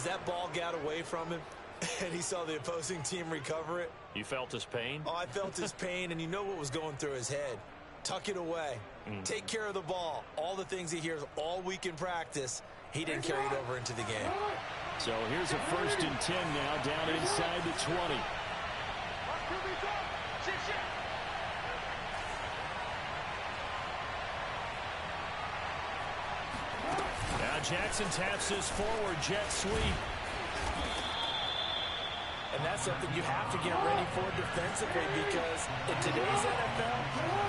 that ball got away from him and he saw the opposing team recover it. You felt his pain? Oh, I felt his pain, and you know what was going through his head. Tuck it away. Take care of the ball. All the things he hears all week in practice, he didn't carry it over into the game. So here's a 1st and 10 now, down inside the 20. Now Jackson taps this forward jet sweep. And that's something you have to get ready for defensively, because in today's NFL,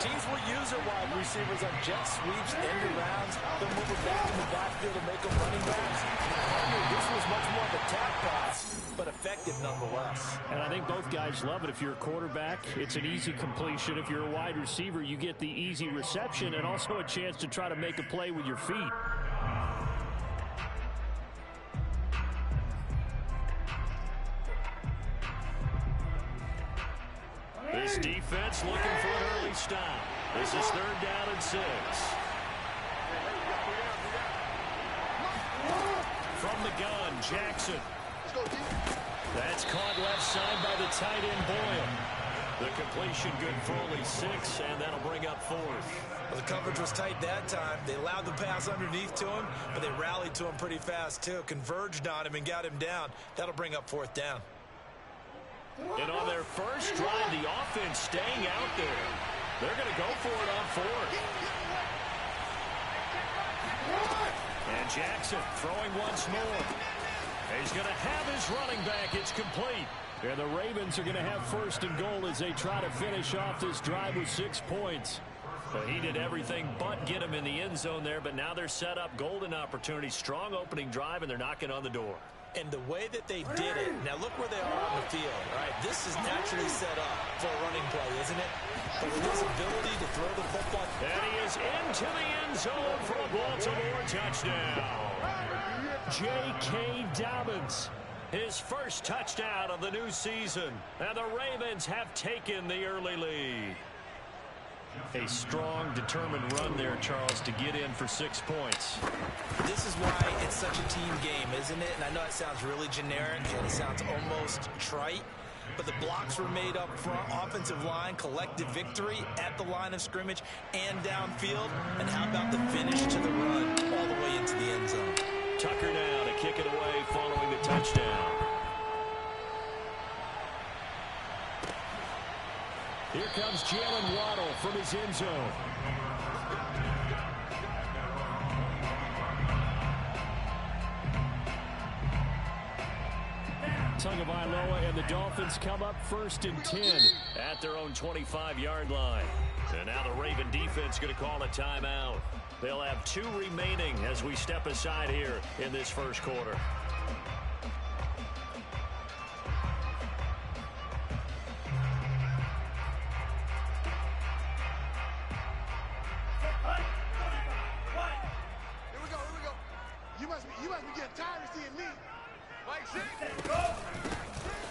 teams will use their wide receivers on jet sweeps, end rounds. They'll move it back in the backfield to make them running backs. This was much more of a tap pass, but effective nonetheless. And I think both guys love it. If you're a quarterback, it's an easy completion. If you're a wide receiver, you get the easy reception and also a chance to try to make a play with your feet. This defense looking for an early stop. This is 3rd down and 6. From the gun, Jackson. That's caught left side by the tight end, Boyle. The completion good for only 6, and that'll bring up 4th. Well, the coverage was tight that time. They allowed the pass underneath to him, but they rallied to him pretty fast, too. Converged on him and got him down. That'll bring up 4th down. And on their first drive, the offense staying out there. They're going to go for it on 4th. And Jackson throwing once more. He's going to have his running back. It's complete. And the Ravens are going to have 1st and goal as they try to finish off this drive with 6 points. Well, he did everything but get him in the end zone there, but now they're set up. Golden opportunity, strong opening drive, and they're knocking on the door. And the way that they did it, now look where they are on the field, right? This is naturally set up for a running play, isn't it? But with his ability to throw the football. And he is into the end zone for a Baltimore touchdown. J.K. Dobbins. His first touchdown of the new season. And the Ravens have taken the early lead. A strong, determined run there, Charles, to get in for 6 points. This is why it's such a team game, isn't it? And I know it sounds really generic and it sounds almost trite, but the blocks were made up front, offensive line, collective victory at the line of scrimmage and downfield. And how about the finish to the run all the way into the end zone? Tucker now to kick it away following the touchdown. Here comes Jalen Waddle from his end zone. Tagovailoa and the Dolphins come up 1st and 10 at their own 25-yard line. And now the Raven defense going to call a timeout. They'll have 2 remaining as we step aside here in this first quarter.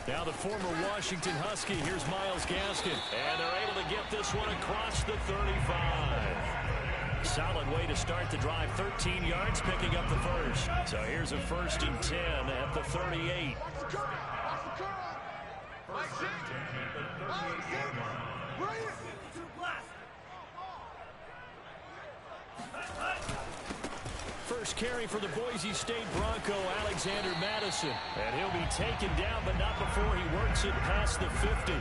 Now the former Washington Husky, here's Myles Gaskin. And they're able to get this one across the 35. Solid way to start the drive, 13 yards, picking up the first. So here's a 1st and 10 at the 38. First carry for the Boise State Bronco, Alexander Madison. And he'll be taken down, but not before he works it past the 50.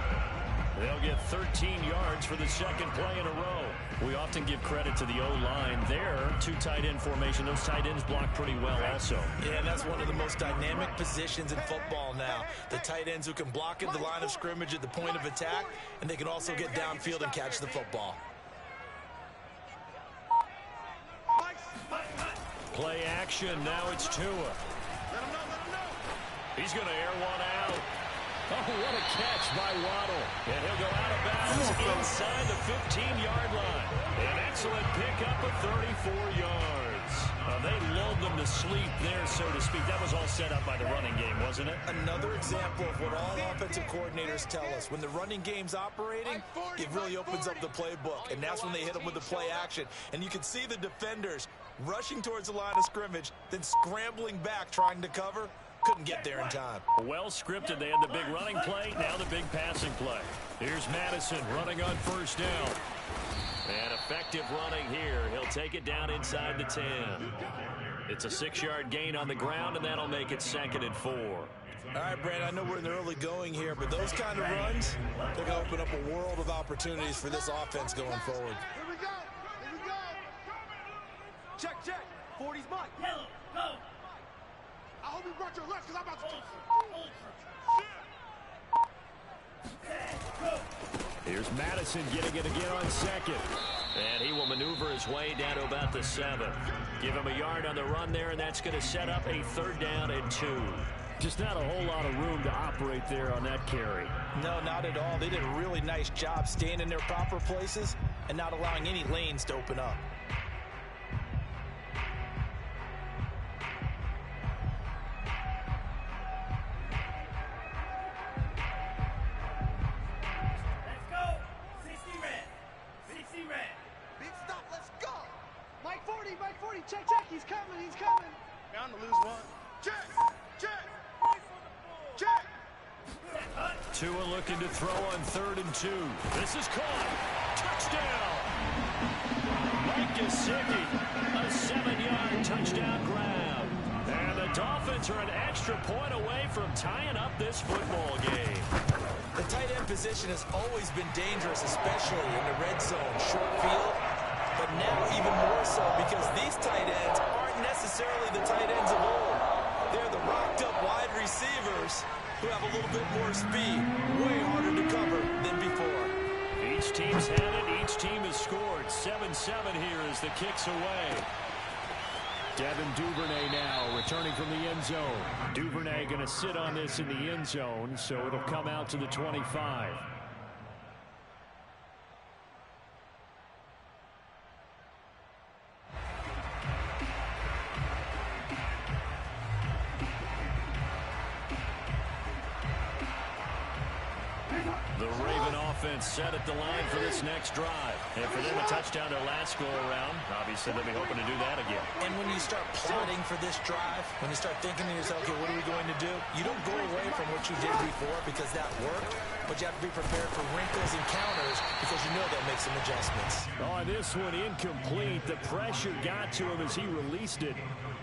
They'll get 13 yards for the second play in a row. We often give credit to the O-line there. 2 tight end formation. Those tight ends block pretty well also. Yeah, and that's one of the most dynamic positions in football now. The tight ends who can block at the line of scrimmage at the point of attack, and they can also get downfield and catch the football. Play action. Now it's Tua. He's going to air one out. Oh, what a catch by Waddle. And he'll go out of bounds inside the 15-yard line. An excellent pickup of 34 yards. They lulled them to sleep there, so to speak. That was all set up by the running game, wasn't it? Another example of what all offensive coordinators tell us. When the running game's operating, it really opens up the playbook. And that's when they hit them with the play action. And you can see the defenders rushing towards the line of scrimmage, then scrambling back trying to cover. couldn't get there in time. Well scripted. They had the big running play, now the big passing play. Here's Madison running on first down. And effective running here. He'll take it down inside the 10. It's a 6-yard gain on the ground, and that'll make it 2nd and 4. All right, Brandon, I know we're in the early going here, but those kind of runs, they're going to open up a world of opportunities for this offense going forward. Here we go. Here we go. Check, check. 40's mine. Yellow, go. I hope you brought your left because I'm about to... Here's Madison getting it again on second. And he will maneuver his way down to about the 7. Give him a yard on the run there, and that's going to set up a 3rd down and 2. Just not a whole lot of room to operate there on that carry. No, not at all. They did a really nice job staying in their proper places and not allowing any lanes to open up. Let's go. 60 red. 60 red. Big stop. Let's go. Mike 40. Mike 40. Check, check. He's coming. He's coming. Bound to lose one. Check. Check. Check. Tua looking to throw on 3rd and 2. This is caught. Touchdown. Mike Gesicki, a 7-yard touchdown grab. And the Dolphins are an extra point away from tying up this football game. The tight end position has always been dangerous, especially in the red zone, short field. But now even more so because these tight ends aren't necessarily the tight ends of old. They're the rocked-up wide receivers who have a little bit more speed, way harder to cover than before. Each team's had it. Each team has scored. 7-7 here as the kick's away. Devin Duvernay now returning from the end zone. Duvernay going to sit on this in the end zone, so it'll come out to the 25. The Raven offense set at the line for this next drive. And for them, a touchdown their last go-around. Obviously, they'll be hoping to do that again. And when you start plotting for this drive, when you start thinking to yourself, okay, what are we going to do? You don't go away from what you did before because that worked, but you have to be prepared for wrinkles and counters because you know they'll make some adjustments. Oh, this one incomplete. The pressure got to him as he released it.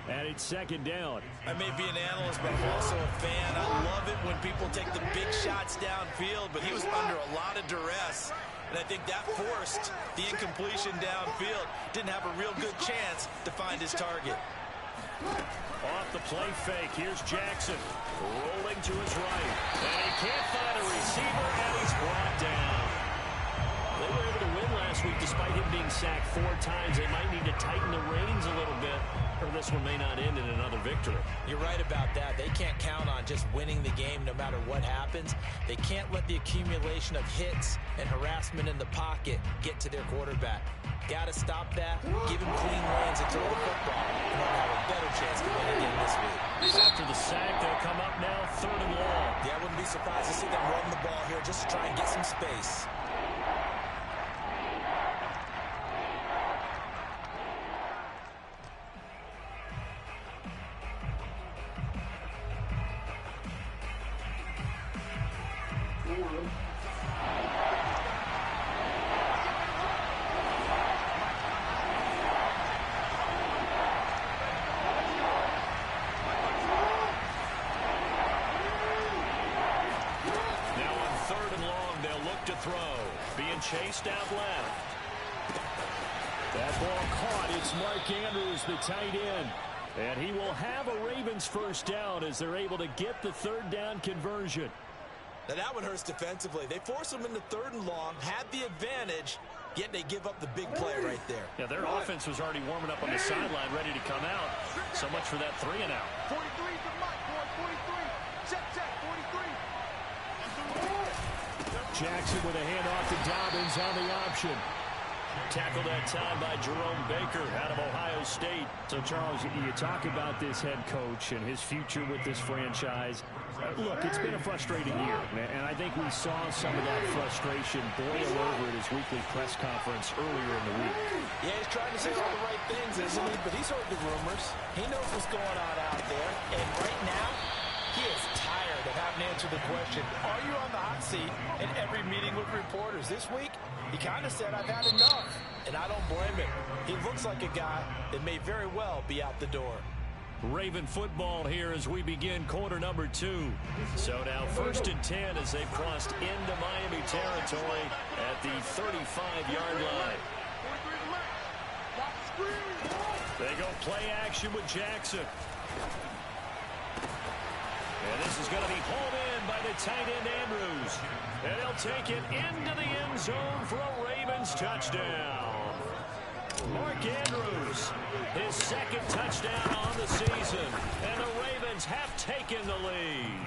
And it's 2nd down. I may be an analyst, but I'm also a fan. I love it when people take the big shots downfield, but he was under a lot of duress. And I think that forced the incompletion downfield. Didn't have a real good chance to find his target. Off the play fake, here's Jackson. Rolling to his right. And he can't find a receiver, and he's brought down. They were able to win last week despite him being sacked 4 times. They might need to tighten the reins a little bit, or this one may not end in another victory. You're right about that. They can't count on just winning the game no matter what happens. They can't let the accumulation of hits and harassment in the pocket get to their quarterback. Got to stop that, give him clean lanes and throw the football in order to have a better chance to win again this week. After the sack, they'll come up now 3rd and long. Yeah, I wouldn't be surprised to see them run the ball here just to try and get some space. Chased out left. That ball caught. It's Mark Andrews, the tight end. And he will have a Ravens 1st down as they're able to get the 3rd down conversion. Now that one hurts defensively. They force them into 3rd and long, had the advantage, yet they give up the big play right there. Yeah, their offense was already warming up on the sideline, ready to come out. So much for that 3 and out. 43 for Mike, boy, 43. Check, check, 43. Jackson with a handoff to Dobbins on the option. Tackled that time by Jerome Baker out of Ohio State. So, Charles, you talk about this head coach and his future with this franchise. Look, it's been a frustrating year, and I think we saw some of that frustration boil over at his weekly press conference earlier in the week. Yeah, he's trying to say all the right things, isn't he? But he's heard the rumors. He knows what's going on out there. And right now, answer the question, are you on the hot seat in every meeting with reporters? This week, he kind of said, I've had enough, and I don't blame him. He looks like a guy that may very well be out the door. Raven football here as we begin quarter number 2. So now 1st and 10 as they've crossed into Miami territory at the 35-yard line. They go play action with Jackson. And this is going to be hauled in by the tight end Andrews. And he'll take it into the end zone for a Ravens touchdown. Mark Andrews, his 2nd touchdown on the season. And the Ravens have taken the lead.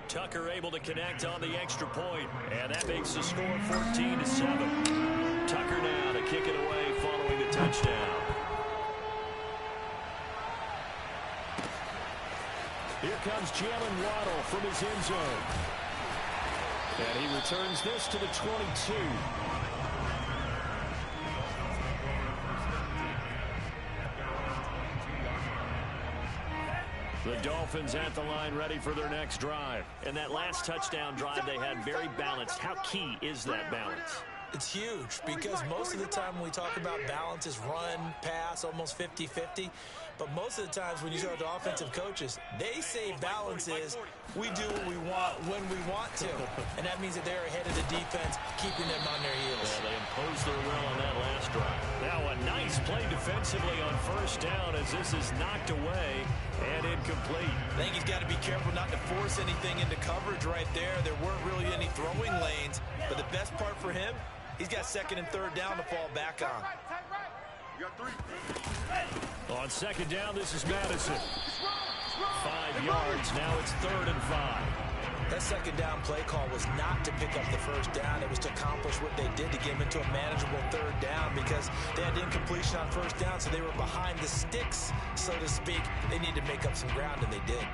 Tucker able to connect on the extra point. And that makes the score 14-7. Tucker now to kick it away following the touchdown. Here comes Jalen Waddle from his end zone. And he returns this to the 22. The Dolphins at the line ready for their next drive. And that last touchdown drive they had very balanced. How key is that balance? It's huge because most of the time when we talk about balance is run, pass, almost 50-50. But most of the times when you talk to offensive coaches, they say balance is we do what we want when we want to. And that means that they're ahead of the defense, keeping them on their heels. Yeah, they imposed their will on that last drive. Now a nice play defensively on 1st down as this is knocked away and incomplete. I think he's got to be careful not to force anything into coverage right there. There weren't really any throwing lanes. But the best part for him, he's got 2nd and 3rd down to fall back on. On 2nd down, this is Madison. 5 yards. Now it's 3rd and 5. That 2nd down play call was not to pick up the 1st down. It was to accomplish what they did to get them into a manageable 3rd down because they had incompletion on 1st down, so they were behind the sticks, so to speak. They needed to make up some ground, and they did.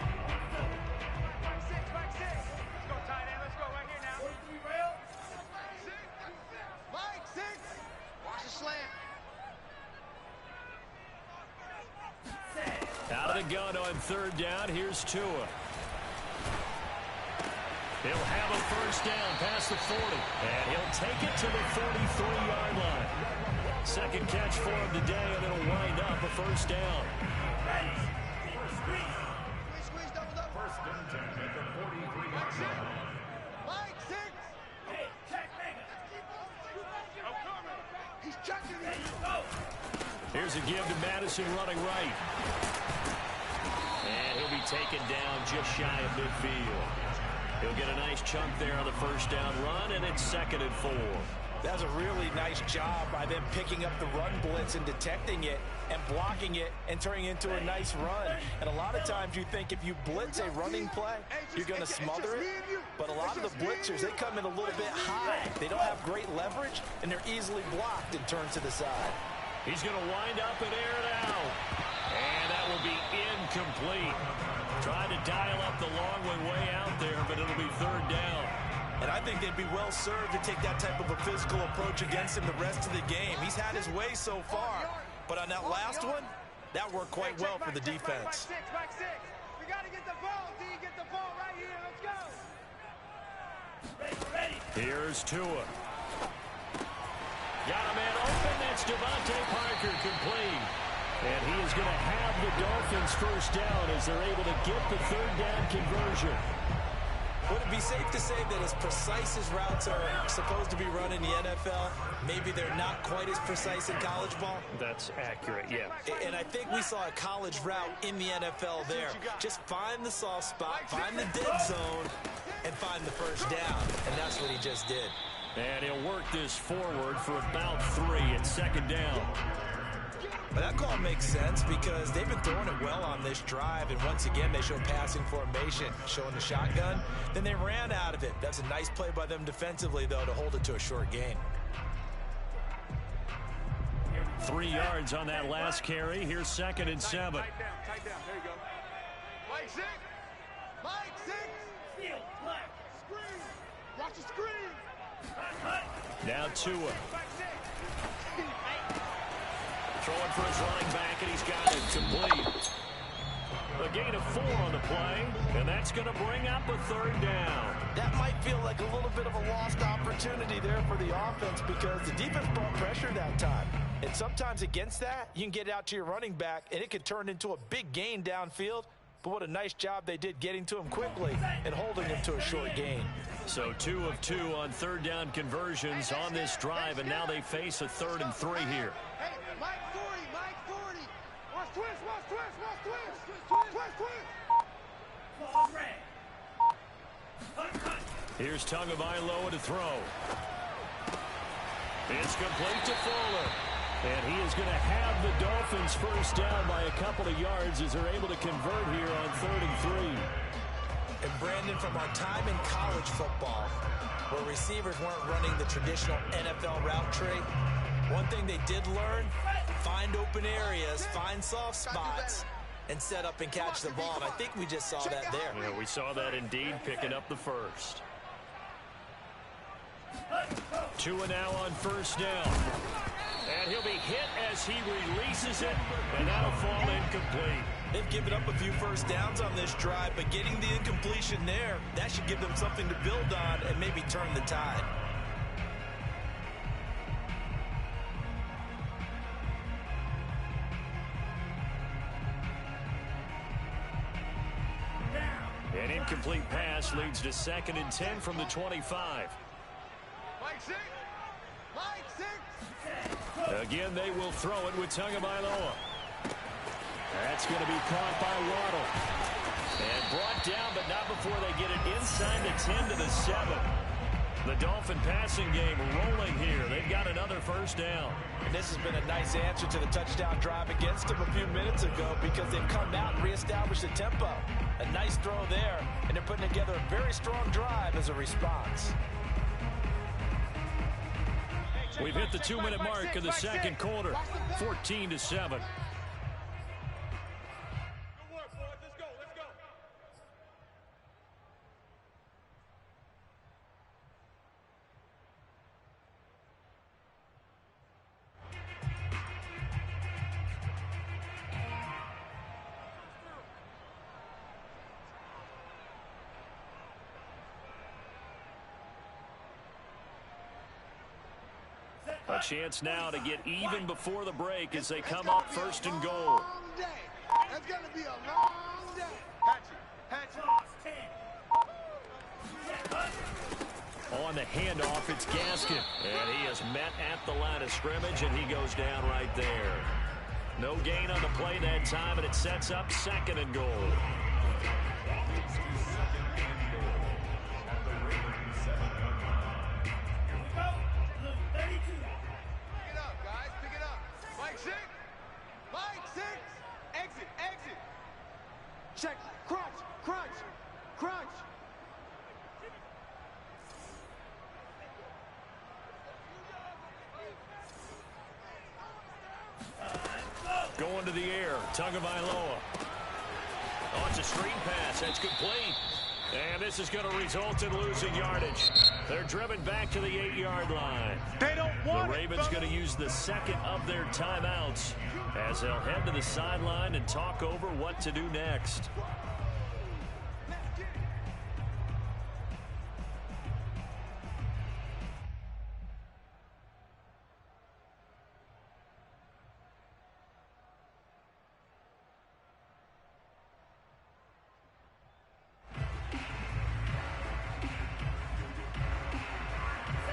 Out of the gun on 3rd down. Here's Tua. He'll have a 1st down past the 40. And he'll take it to the 43-yard line. 2nd catch for him today, and it'll wind up a 1st down. Squeeze, double. 1st and 10 at the 43-yard line. Mike, 6. Hey, check, I'm coming. He's checking. There you go. Here's a give to Madison running right. And he'll be taken down just shy of midfield. He'll get a nice chunk there on the 1st down run, and it's 2nd and 4. That was a really nice job by them picking up the run blitz and detecting it and blocking it and turning it into a nice run. And a lot of times you think if you blitz a running play, you're going to smother it. But a lot of the blitzers, they come in a little bit high. They don't have great leverage, and they're easily blocked and turned to the side. He's going to wind up and air it out. And that will be incomplete. Trying to dial up the long way out there, but it'll be 3rd down. And I think they'd be well served to take that type of a physical approach against him the rest of the game. He's had his way so far. But on that last one, that worked quite well for the defense. Back six. We got to get the ball, D. Get the ball right here. Let's go. Ready. Here's Tua. Got a man open. That's Devontae Parker complete. And he is going to have the Dolphins 1st down as they're able to get the 3rd down conversion. Would it be safe to say that as precise as routes are supposed to be run in the NFL, maybe they're not quite as precise in college ball? That's accurate, yeah. And I think we saw a college route in the NFL there. Just find the soft spot, find the dead zone, and find the 1st down. And that's what he just did. And he'll work this forward for about 3 at 2nd down. But that call makes sense because they've been throwing it well on this drive, and once again they show passing formation, showing the shotgun. Then they ran out of it. That's a nice play by them defensively, though, to hold it to a short gain. 3 yards on that last carry. Here's 2nd and 7. Tight down. There you go. Mike 6. Mike 6. Field, left. Screen. Watch the screen. Now Tua. Throwing for his running back, and he's got it complete. A gain of 4 on the play, and that That's going to bring up a third down. That might feel like a little bit of a lost opportunity there for the offense because the defense brought pressure that time. And sometimes against that, you can get out to your running back, and it could turn into a big gain downfield. But what a nice job they did getting to him quickly and holding him to a short gain. So 2 of 2 on third down conversions on this drive, and now they face a 3rd and 3 here. Hey, Mike 40, Mike 40. Watch twist, watch twist, watch twist. Twist, twist. Here's Tagovailoa to throw. It's complete to Fuller. And he is going to have the Dolphins first down by a couple of yards as they're able to convert here on 3rd and 3. And Brandon, from our time in college football, where receivers weren't running the traditional NFL route tree, one thing they did learn, find open areas, find soft spots, and set up and catch the ball. And I think we just saw that there. Yeah, we saw that indeed, picking up the first. Tua now on first down. And he'll be hit as he releases it, and that'll fall incomplete. They've given up a few first downs on this drive, but getting the incompletion there, that should give them something to build on and maybe turn the tide. An incomplete pass leads to 2nd and 10 from the 25. Mike 6. Mike 6. Again, they will throw it with Tagovailoa. That's going to be caught by Waddle. And brought down, but not before they get it inside the 10 to the 7. The Dolphin passing game rolling here. They've got another first down. And this has been a nice answer to the touchdown drive against them a few minutes ago because they've come out and reestablished the tempo. A nice throw there, and they're putting together a very strong drive as a response. We've hit the 2-minute mark in the second quarter, 14 to 7. A chance now to get even before the break as they come up 1st and goal. That's going to be a long day. On the handoff, it's Gaskin. And he is met at the line of scrimmage, and he goes down right there. No gain on the play that time, and it sets up 2nd and goal. Check, crunch, crunch, crunch. Going to the air, Tagovailoa. Oh, it's a screen pass. That's complete. And this is going to result in losing yardage. They're driven back to the 8-yard line. They don't want the Ravens going to use the 2nd of their timeouts as they'll head to the sideline and talk over what to do next.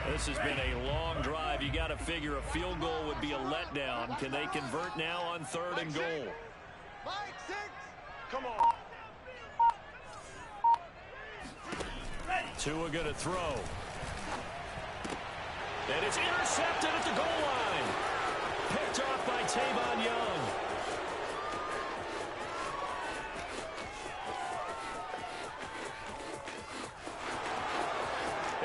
This has been a long drive. You got to figure a field goal would be a letdown. Can they convert now on 3rd and goal? Mike 6. Come on. Tua going to throw. And it's intercepted at the goal line. Picked off by Tavon Young.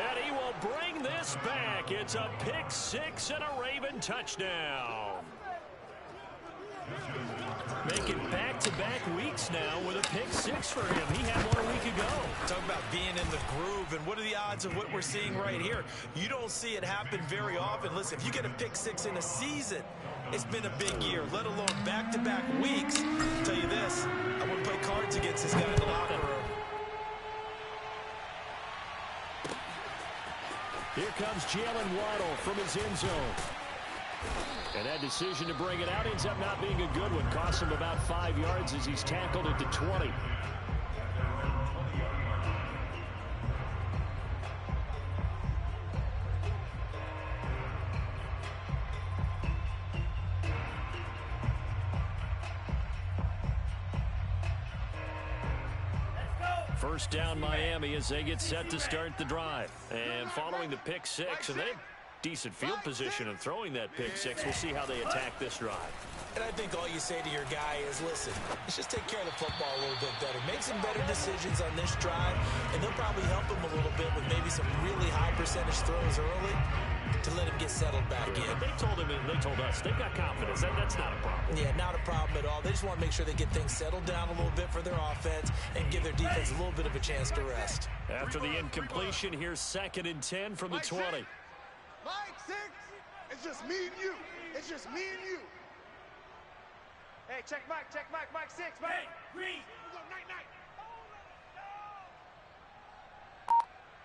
And he will bring this back. It's a pick 6 and a Raven touchdown. Making back-to-back weeks now with a pick 6 for him. He had one a week ago. Talk about being in the groove, and what are the odds of what we're seeing right here? You don't see it happen very often. Listen, if you get a pick 6 in a season, it's been a big year, let alone back-to-back weeks. I'll tell you this, I wouldn't play cards against this guy in the locker room. Here comes Jalen Waddle from his end zone. And that decision to bring it out ends up not being a good one. Costs him about 5 yards as he's tackled at the 20. First down Miami as they get set to start the drive. And following the pick six, and they have decent field position in throwing that pick six. We'll see how they attack this drive. And I think all you say to your guy is, listen, let's just take care of the football a little bit better. Make some better decisions on this drive, and they'll probably help him a little bit with maybe some really high percentage throws early to let him get settled back in. They told him and they told us they've got confidence. That's not a problem. Yeah, not a problem at all. They just want to make sure they get things settled down a little bit for their offense and give their defense a little bit of a chance to rest. After the incompletion, here's 2nd and 10 from the 20. Mike 6, it's just me and you. It's just me and you. Hey, check Mike 6, Mike. Hey, Green. Go, night.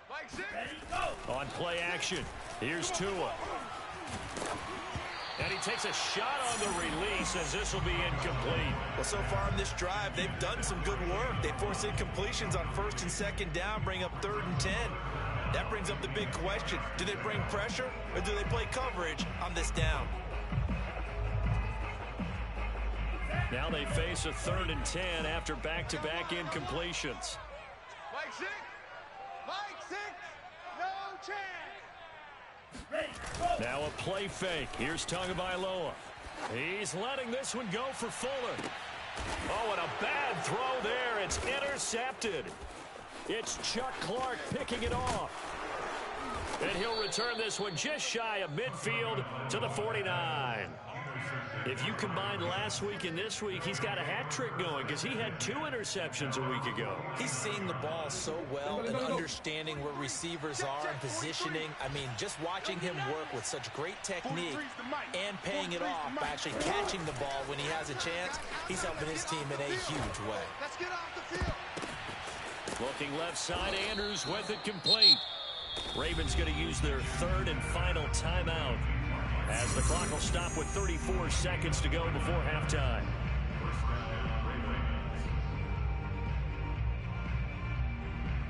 Mike 6. Ready, go. On play action, here's Tua. And he takes a shot on the release as this will be incomplete. Well, so far in this drive, they've done some good work. They force incompletions on 1st and 2nd down, bring up 3rd and 10. That brings up the big question. Do they bring pressure or do they play coverage on this down? Now they face a 3rd and 10 after back-to-back incompletions. Mike 6, no chance. Ready, go. Now a play fake. Here's Tagovailoa. He's letting this one go for Fuller. Oh, and a bad throw there. It's intercepted. It's Chuck Clark picking it off. And he'll return this one just shy of midfield to the 49. If you combine last week and this week, he's got a hat trick going because he had 2 interceptions a week ago. He's seeing the ball so well and understanding where receivers are and positioning. I mean, just watching him work with such great technique and paying it off by actually catching the ball when he has a chance, he's helping his team in a huge way. Let's get off the field. Looking left side, Andrews with it complete. Ravens going to use their 3rd and final timeout as the clock will stop with 34 seconds to go before halftime.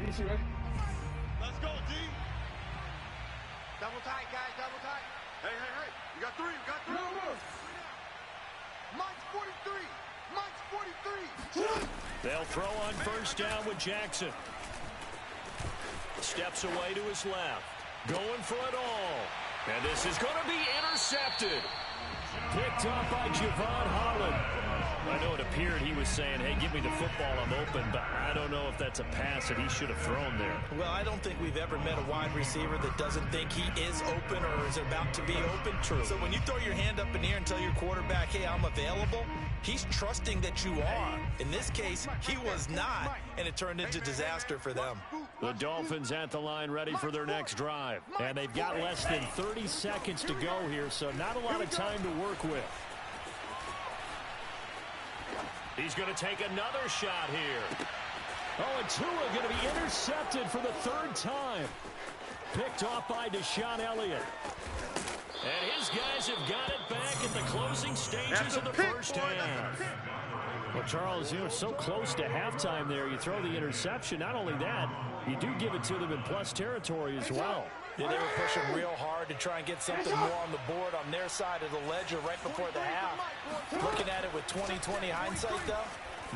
Let's go, D. Double tight, guys, double tight. Hey. You got 3, Mike's 43. They'll throw on 1st down with Jackson. Steps away to his left. Going for it all. And this is going to be intercepted. Picked up by Javon Holland. I know it appeared he was saying, hey, give me the football, I'm open, but I don't know if that's a pass that he should have thrown there. Well, I don't think we've ever met a wide receiver that doesn't think he is open or is about to be open. True. So when you throw your hand up in the air and tell your quarterback, hey, I'm available, he's trusting that you are. In this case, he was not, and it turned into disaster for them. The Dolphins at the line ready for their next drive. And they've got less than 30 seconds to go here, so not a lot of time to work with. He's going to take another shot here. Oh, and Tua going to be intercepted for the 3rd time. Picked off by Deshaun Elliott. And his guys have got it back at the closing stages of the first half. Well, Charles, you know, so close to halftime there. You throw the interception. Not only that, you do give it to them in plus territory as well. Yeah, they were pushing real hard to try and get something more on the board on their side of the ledger right before the half. Looking at it with 20/20 hindsight, though,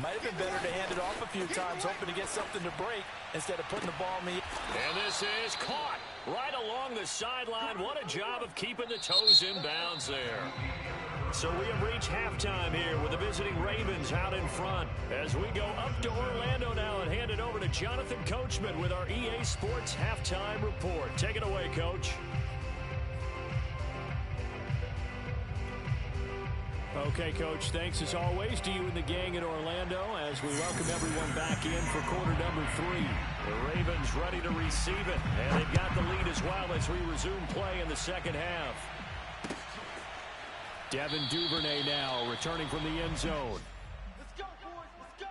might have been better to hand it off a few times, hoping to get something to break instead of putting the ball in the... And this is caught right along the sideline. What a job of keeping the toes in bounds there. So we have reached halftime here with the visiting Ravens out in front as we go up to Orlando now and hand it over to Jonathan Coachman with our EA Sports Halftime Report. Take it away, Coach. Okay, Coach, thanks as always to you and the gang in Orlando as we welcome everyone back in for quarter number 3. The Ravens ready to receive it, and they've got the lead as well as we resume play in the second half. Devin Duvernay now returning from the end zone. Let's go, boys, let's go.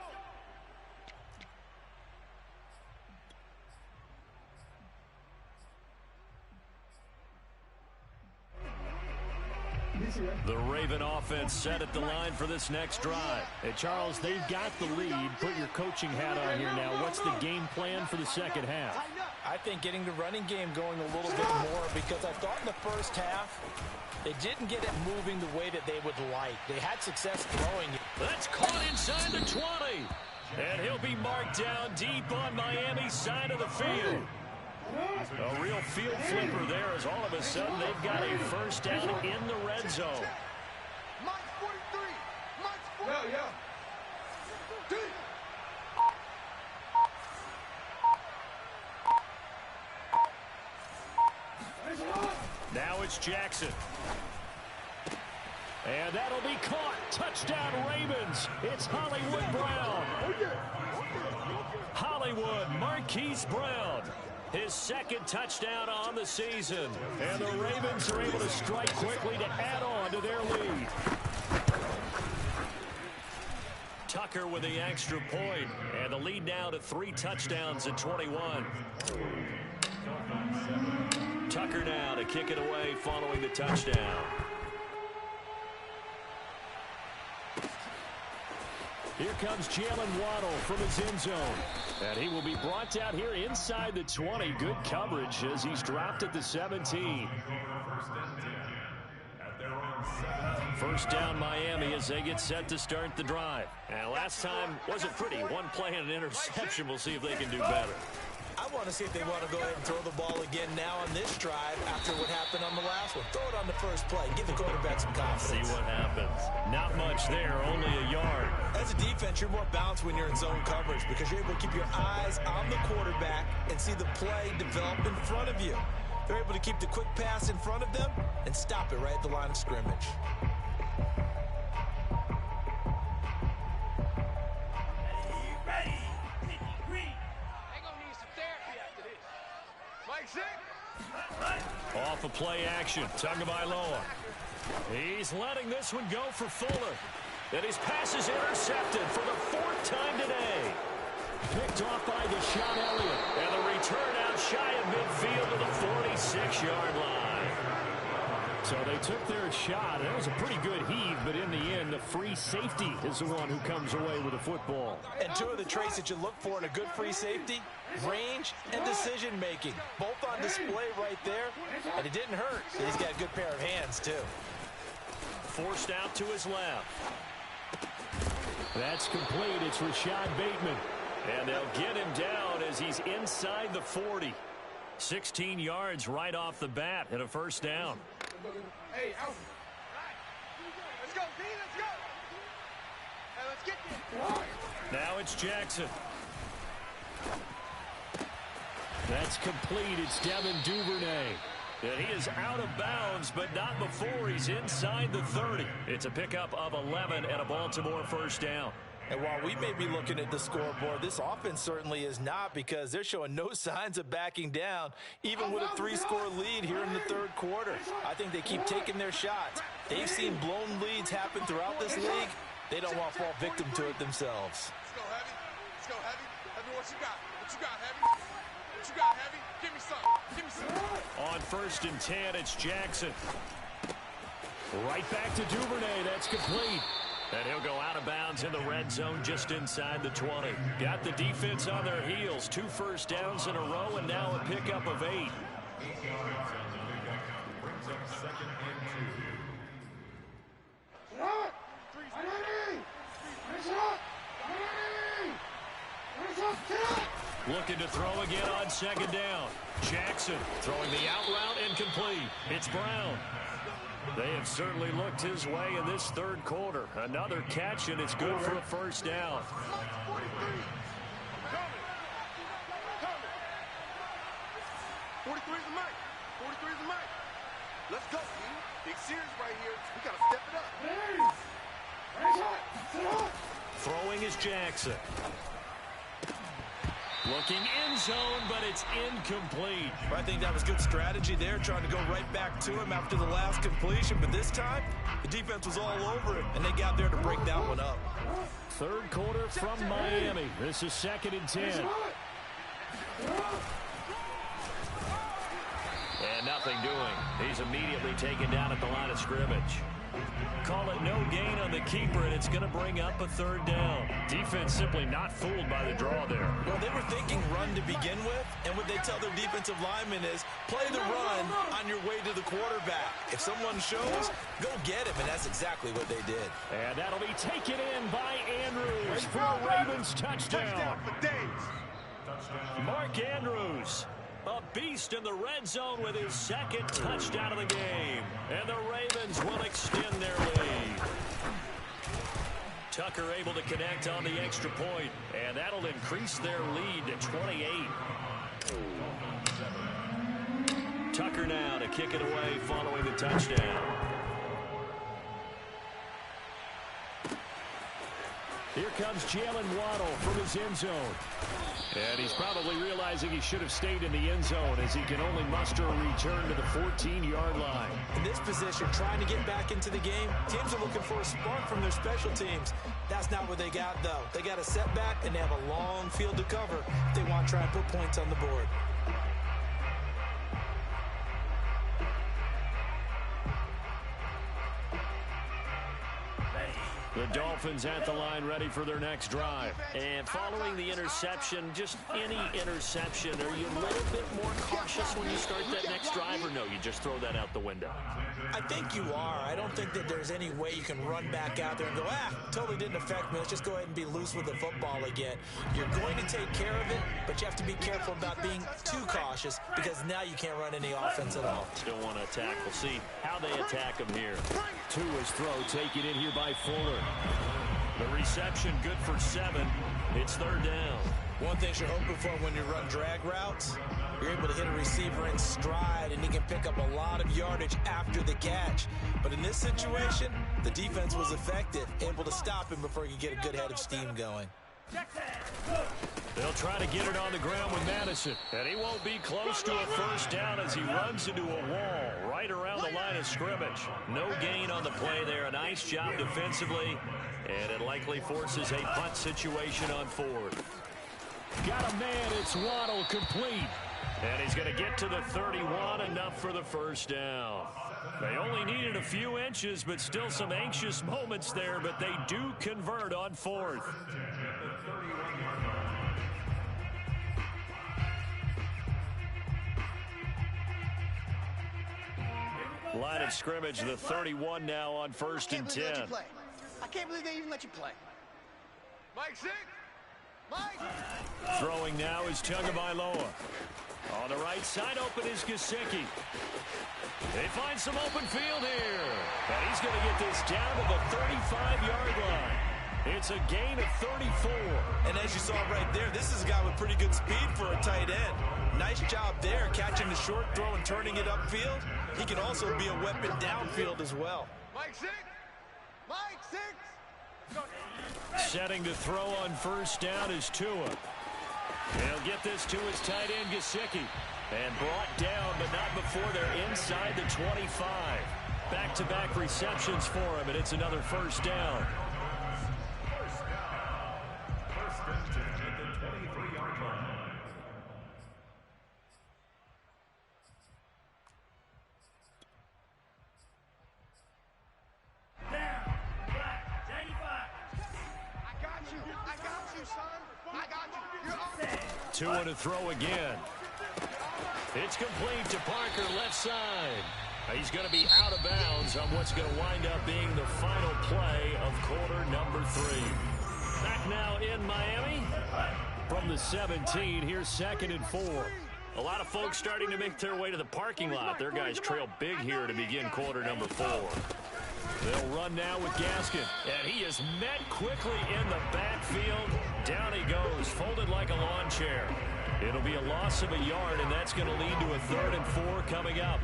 The Raven offense set at the line for this next drive. Hey, Charles, they've got the lead. Put your coaching hat on here now. What's the game plan for the second half? I think getting the running game going a little bit more, because I thought in the first half they didn't get it moving the way that they would like. They had success throwing it. That's caught inside the 20. And he'll be marked down deep on Miami's side of the field. A real field flipper there, as all of a sudden they've got a first down in the red zone. Mike's 43. Mike's 40. Yeah. Now it's Jackson. And that'll be caught. Touchdown Ravens. It's Hollywood Brown. Hollywood Marquise Brown. His second touchdown on the season. And the Ravens are able to strike quickly to add on to their lead. Tucker with the extra point. And the lead now to 3 touchdowns at 21. Tucker now to kick it away following the touchdown. Here comes Jalen Waddle from his end zone. And he will be brought out here inside the 20. Good coverage as he's dropped at the 17. First down Miami as they get set to start the drive. And last time wasn't pretty. One play and an interception. We'll see if they can do better. I want to see if they want to go ahead and throw the ball again now on this drive after what happened on the last one. Throw it on the first play. Give the quarterback some confidence. See what happens. Not much there, only a yard. As a defense, you're more balanced when you're in zone coverage because you're able to keep your eyes on the quarterback and see the play develop in front of you. They're able to keep the quick pass in front of them and stop it right at the line of scrimmage. Off of play action, Tagovailoa. He's letting this one go for Fuller. And his pass is intercepted for the 4th time today. Picked off by Deshaun Elliott. And the return out shy of midfield to the 46-yard line. So they took their shot. That was a pretty good heave, but in the end, the free safety is the one who comes away with the football. And 2 of the traits that you look for in a good free safety, range and decision-making. Both on display right there, and it didn't hurt. He's got a good pair of hands, too. Forced out to his left. That's complete. It's Rashad Bateman. And they'll get him down as he's inside the 40. 16 yards right off the bat and a first down. Hey, out. Let's go, D, let's go. Hey, let's get this. Now it's Jackson. That's complete. It's Devin Duvernay. And he is out of bounds, but not before he's inside the 30. It's a pickup of 11 and a Baltimore first down. And while we may be looking at the scoreboard, this offense certainly is not, because they're showing no signs of backing down, even with a 3-score lead here in the 3rd quarter. I think they keep taking their shots. They've seen blown leads happen throughout this league. They don't want to fall victim to it themselves. Let's go, Heavy. Let's go, Heavy. Heavy, what you got? What you got, Heavy? What you got, Heavy? Give me some. Give me some. On 1st and 10, it's Jackson. Right back to Duvernay. That's complete. And he'll go out of bounds in the red zone just inside the 20. Got the defense on their heels. 2 first downs in a row and now a pickup of 8. Looking to throw again on 2nd down. Jackson throwing the out route incomplete. It's Brown. They have certainly looked his way in this 3rd quarter. Another catch, and it's good for a first down. 43's the mic. 43's the mic. Let's go, D. Big series right here. We got to step it up. Throwing is Jackson. Looking in zone, but it's incomplete. I think that was good strategy there, trying to go right back to him after the last completion. But this time, the defense was all over it, and they got there to break that one up. 3rd quarter from Miami. This is 2nd and 10. And nothing doing. He's immediately taken down at the line of scrimmage. Call it no gain on the keeper, and it's going to bring up a third down. Defense simply not fooled by the draw there. Well, they were thinking run to begin with, and what they tell their defensive linemen is play the run on your way to the quarterback. If someone shows, go get him, and that's exactly what they did. And that'll be taken in by Andrews for a Ravens touchdown. Mark Andrews, a beast in the red zone with his second touchdown of the game. And the Ravens will extend their lead. Tucker able to connect on the extra point, and that'll increase their lead to 28. Tucker now to kick it away following the touchdown. Here comes Jalen Waddle from his end zone. And he's probably realizing he should have stayed in the end zone as he can only muster a return to the 14-yard line. In this position, trying to get back into the game, teams are looking for a spark from their special teams. That's not what they got, though. They got a setback, and they have a long field to cover if they want to try and put points on the board. The Dolphins at the line ready for their next drive. And following the interception, just any interception, are you a little bit more cautious when you start that next drive, or no, you just throw that out the window? I think you are. I don't think that there's any way you can run back out there and go, totally didn't affect me. Let's just go ahead and be loose with the football again. You're going to take care of it, but you have to be careful about being too cautious because now you can't run any offense at all. Still want to attack. We'll see how they attack him here. Tua's throw taken in here by Fuller. The reception good for 7. It's third down. One thing you're hoping for when you run drag routes, you're able to hit a receiver in stride, and he can pick up a lot of yardage after the catch. But in this situation, the defense was effective, able to stop him before he could get a good head of steam going. They'll try to get it on the ground with Madison, and he won't be close to a first down as he runs into a wall right around the line of scrimmage. No gain on the play there. A nice job defensively, and it likely forces a punt situation on 4th. Got a man. It's Waddle complete. And he's going to get to the 31, enough for the first down. They only needed a few inches, but still some anxious moments there, but they do convert on 4th. Line of scrimmage, the 31 now on 1st and 10. I can't believe they even let you play. Mike, sick. Mike. Throwing now is Tagovailoa. On the right side, open is Gesicki. They find some open field here. And he's going to get this down to the 35-yard line. It's a gain of 34. And as you saw right there, this is a guy with pretty good speed for a tight end. Nice job there, catching the short throw and turning it upfield. He can also be a weapon downfield as well. Mike, 6. Mike, 6. Setting to throw on first down is Tua. He'll get this to his tight end, Gesicki. And brought down, but not before they're inside the 25. Back-to-back receptions for him, and it's another first down. Tua to throw again. It's complete to Parker, left side. He's going to be out of bounds on what's going to wind up being the final play of quarter number 3. Back now in Miami from the 17. Here's 2nd and 4. A lot of folks starting to make their way to the parking lot. Their guys trail big here to begin quarter number 4. They'll run now with Gaskin, and he is met quickly in the backfield. Down he goes, folded like a lawn chair. It'll be a loss of a yard, and that's going to lead to a 3rd and 4 coming up.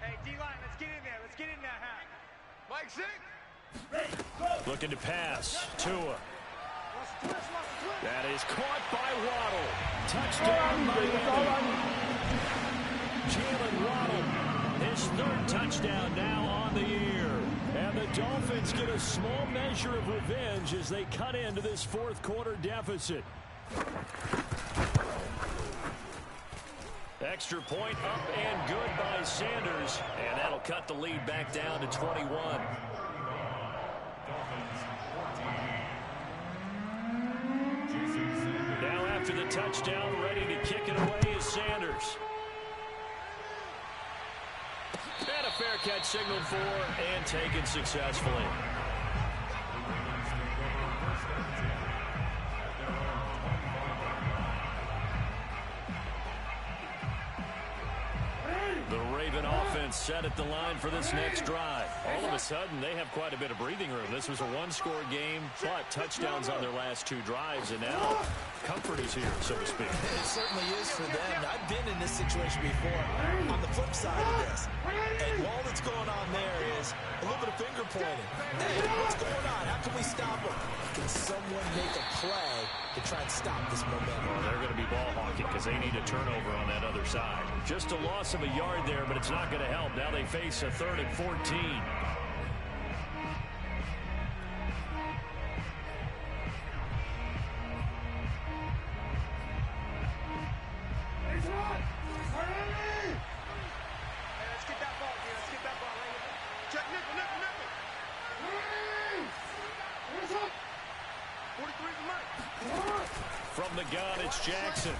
Hey, D-line, let's get in there. Let's get in there, huh? Mike, 6. Looking to pass. Tua. That is caught by Waddle. Touchdown, Miami. Jalen Waddle His third touchdown now on the year. And the Dolphins get a small measure of revenge as they cut into this fourth quarter deficit. Extra point up and good by Sanders. And that'll cut the lead back down to 21. Now after the touchdown, ready to kick it away is Sanders. And a fair catch signaled for and taken successfully. The Raven offense set at the line for this next drive. All of a sudden, they have quite a bit of breathing room. This was a one-score game, but touchdowns on their last two drives, and now comfort is here, so to speak. It certainly is for them. I've been in this situation before on the flip side of this. And all that's going on there is a little bit of finger pointing. Hey, what's going on? How can we stop them? Can someone make a play to try and stop this momentum? Well, they're going to be ball hawking because they need a turnover on that other side. Just a loss of a yard there, but it's not going to help. Now they face a 3rd and 14. From the gun, it's Jackson.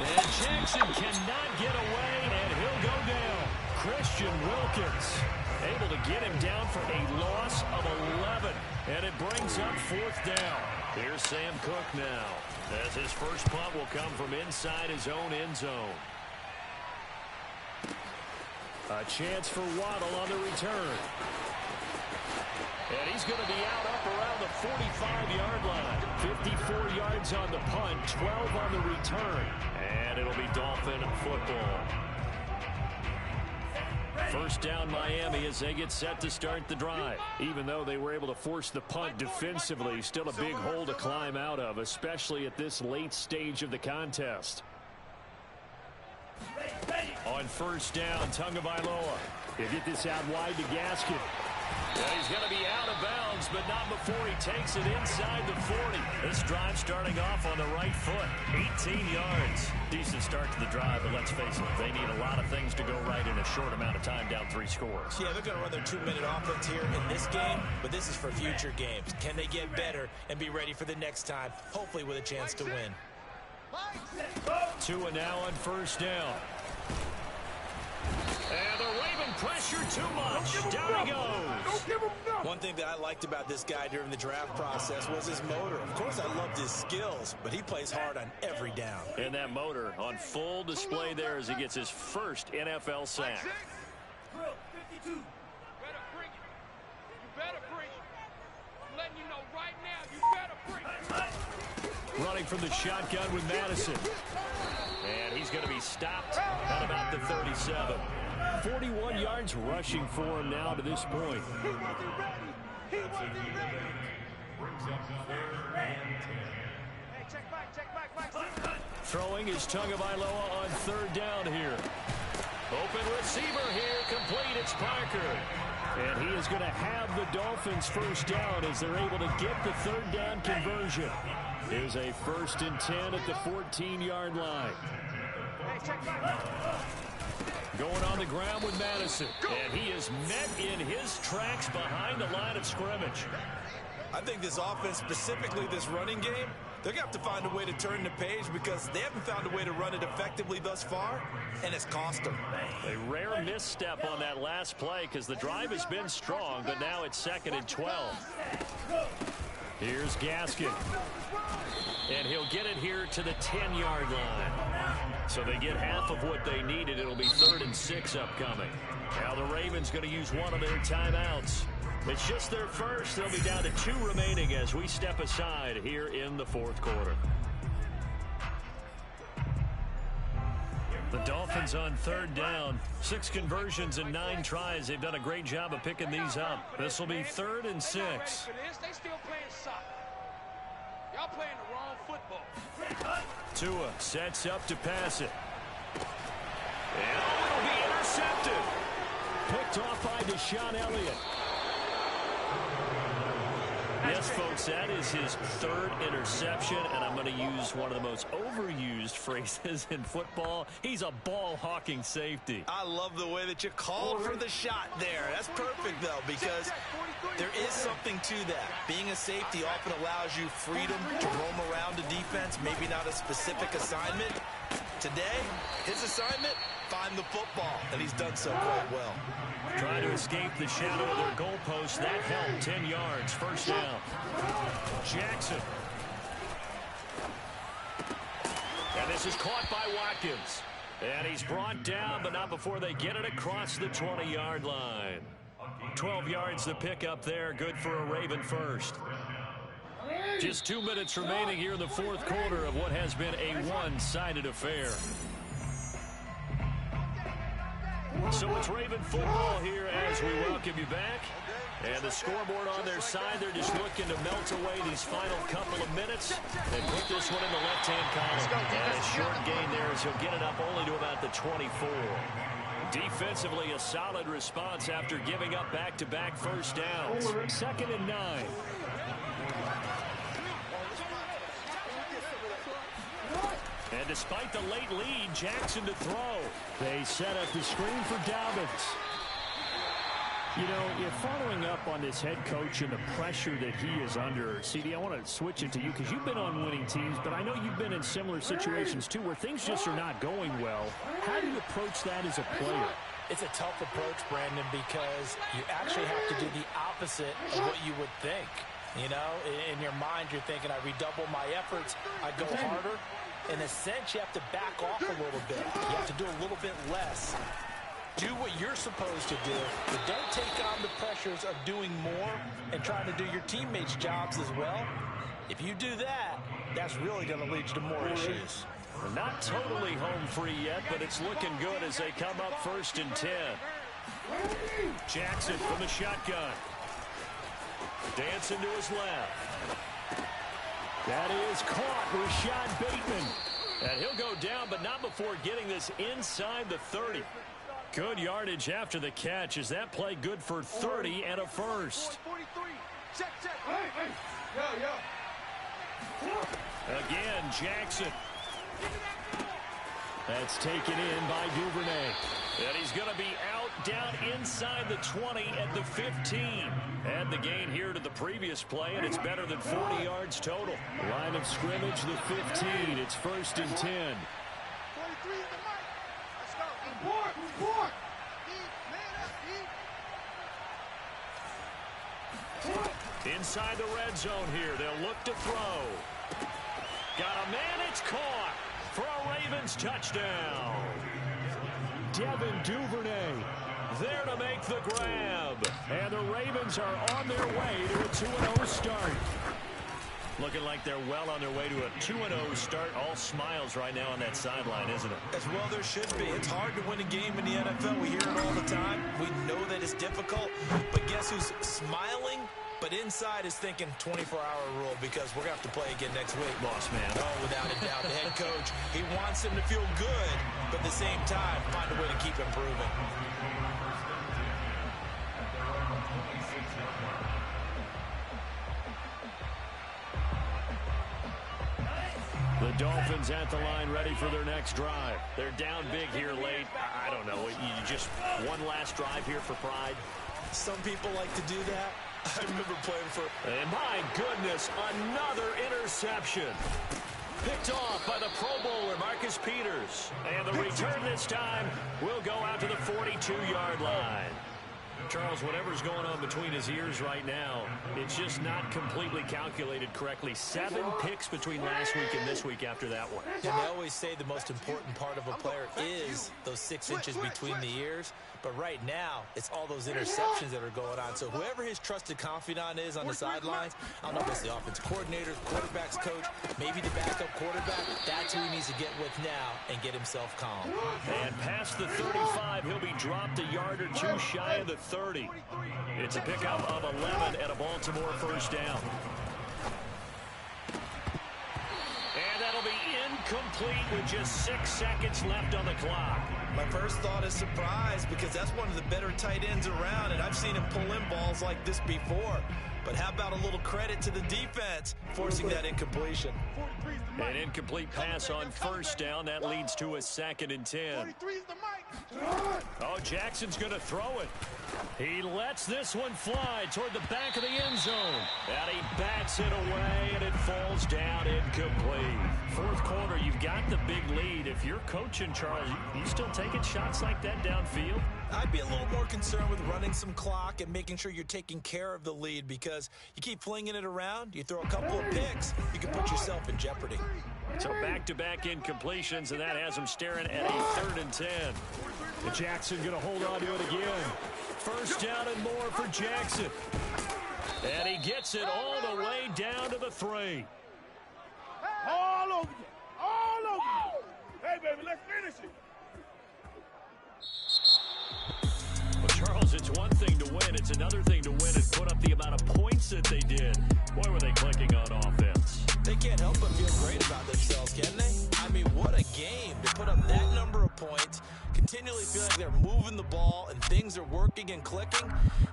And Jackson cannot get away, and he'll go down. Christian Wilkins able to get him down for a loss of 11. And it brings up 4th down. Here's Sam Cook now, as his first punt will come from inside his own end zone. A chance for Waddle on the return. And he's going to be out up around the 45-yard line. 54 yards on the punt, 12 on the return. And it'll be Dolphin football. First down Miami as they get set to start the drive. Even though they were able to force the punt defensively, still a big hole to climb out of, especially at this late stage of the contest. On first down, Tagovailoa. They get this out wide to Gaskin. Yeah, he's going to be out of bounds, but not before he takes it inside the 40. This drive starting off on the right foot. 18 yards. Decent start to the drive, but let's face it, they need a lot of things to go right in a short amount of time, down 3 scores. Yeah, they're going to run their 2-minute offense here in this game, but this is for future games. Can they get better and be ready for the next time, hopefully with a chance to win? Tua now on first down. And the Raven pressure too much. Down he goes. One thing that I liked about this guy during the draft process was his motor. Of course, I loved his skills, but he plays hard on every down. And that motor on full display there as he gets his first NFL sack. 52. Better bring it. You better bring it. I'm letting you know right now, you better bring it. Running from the shotgun with Madison. And he's going to be stopped at about the 37. 41 yards rushing for him now to this point. He wasn't ready. He wasn't ready. Hey, check back. Throwing is Tagovailoa on third down here. Open receiver here, complete. It's Parker. And he is going to have the Dolphins first down as they're able to get the third down conversion. Here's a 1st and 10 at the 14-yard line. Going on the ground with Madison. And he is met in his tracks behind the line of scrimmage. I think this offense, specifically this running game, they're going to have to find a way to turn the page because they haven't found a way to run it effectively thus far, and it's cost them. A rare misstep on that last play because the drive has been strong, but now it's 2nd and 12. Here's Gaskin. And he'll get it here to the 10-yard line. So they get half of what they needed. It'll be 3rd and 6 upcoming. Now the Ravens going to use one of their timeouts. It's just their first. They'll be down to 2 remaining as we step aside here in the 4th quarter. The Dolphins on third down. 6 conversions and 9 tries. They've done a great job of picking these up. This will be 3rd and 6. They still playing soccer. Y'all playing the wrong football. Tua sets up to pass it. And it'll be intercepted. picked off by Deshaun Elliott. Yes, folks, that is his third interception, and I'm going to use one of the most overused phrases in football. He's a ball-hawking safety. I love the way that you called for the shot there. That's perfect, though, because there is something to that. Being a safety often allows you freedom to roam around the defense, maybe not a specific assignment. Today, his assignment, find the football, and he's done so quite well. Trying to escape the shadow of their goalpost. That helped. 10 yards. First down. Jackson. And this is caught by Watkins. And he's brought down, but not before they get it across the 20-yard line. 12 yards to pick up there. Good for a Raven first. Just 2 minutes remaining here in the fourth quarter of what has been a one-sided affair. So it's Raven football here as we welcome you back. And the scoreboard on their side, they're just looking to melt away these final couple of minutes and put this one in the left-hand column. And a short gain there as he'll get it up only to about the 24. Defensively, a solid response after giving up back-to-back first downs. 2nd and 9. And despite the late lead, Jackson to throw. They set up the screen for Dobbins. You know, you're following up on this head coach and the pressure that he is under. CD, I want to switch it to you because you've been on winning teams, but I know you've been in similar situations too where things just are not going well. How do you approach that as a player? It's a tough approach, Brandon, because you actually have to do the opposite of what you would think. You know, in your mind, you're thinking, I redouble my efforts, I go harder. In a sense, you have to back off a little bit. You have to do a little bit less. Do what you're supposed to do, but don't take on the pressures of doing more and trying to do your teammates' jobs as well. If you do that, that's really going to lead you to more issues. They're not totally home free yet, but it's looking good as they come up 1st and 10. Jackson from the shotgun. Dancing to his left. That is caught. Rashad Bateman. And he'll go down, but not before getting this inside the 30. Good yardage after the catch. Is that play good for 30 and a first? Again, Jackson. That's taken in by Duvernay. And he's going to be out down inside the 20 at the 15. And the gain here to the previous play, and it's better than 40 yards total. Line of scrimmage, the 15. It's 1st and 10. 43 in the mic. Let's go. Report. Inside the red zone here. They'll look to throw. Got a man. It's caught for a Ravens touchdown. Devin Duvernay there to make the grab. And the Ravens are on their way to a 2-0 start. Looking like they're well on their way to a 2-0 start. All smiles right now on that sideline, isn't it? As well there should be. It's hard to win a game in the NFL. We hear it all the time. We know that it's difficult. But guess who's smiling? But inside is thinking 24-hour rule because we're going to have to play again next week. Boss man. Oh, without a doubt. The head coach, he wants him to feel good, but at the same time, find a way to keep improving. The Dolphins at the line ready for their next drive. They're down big here late. I don't know. You just one last drive here for pride. Some people like to do that. I remember playing for... And my goodness, another interception. Picked off by the Pro Bowler, Marcus Peters. And the return this time will go out to the 42-yard line. Charles, whatever's going on between his ears right now, it's just not completely calculated correctly. 7 picks between last week and this week after that one. And they always say the most important part of a player is those 6 inches between the ears. But right now, it's all those interceptions that are going on. So whoever his trusted confidant is on the sidelines, I don't know if it's the offensive coordinator, quarterback's coach, maybe the backup quarterback, that's who he needs to get with now and get himself calm. And past the 35, he'll be dropped a yard or two shy of the 30. It's a pickup of 11 and a Baltimore first down. And that'll be Incomplete with just 6 seconds left on the clock. My first thought is surprise because that's one of the better tight ends around, and I've seen him pull in balls like this before. But how about a little credit to the defense forcing that incompletion? An incomplete pass on first down. That leads to a 2nd and 10. Oh, Jackson's going to throw it. He lets this one fly toward the back of the end zone. And he bats it away, and it falls down incomplete. Fourth quarter, you've got the big lead. If you're coaching, Charles, you still taking shots like that downfield? I'd be a little more concerned with running some clock and making sure you're taking care of the lead, because you keep flinging it around, you throw a couple of picks, you can put yourself in jeopardy. So back-to-back incompletions, and that has him staring at a 3rd and 10. And Jackson going to hold on to it again. First down and more for Jackson. And he gets it all the way down to the 3. All over you. All over you. Hey, baby, let's finish it. Well, Charles, it's one thing to win. It's another thing to win and put up the amount of points that they did. Boy, were they clicking on offense. They can't help but feel great about themselves, can they? I mean, what a game to put up that number of points, continually feel like they're moving the ball and things are working and clicking.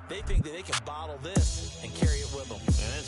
They think that they can bottle this and carry it with them. And as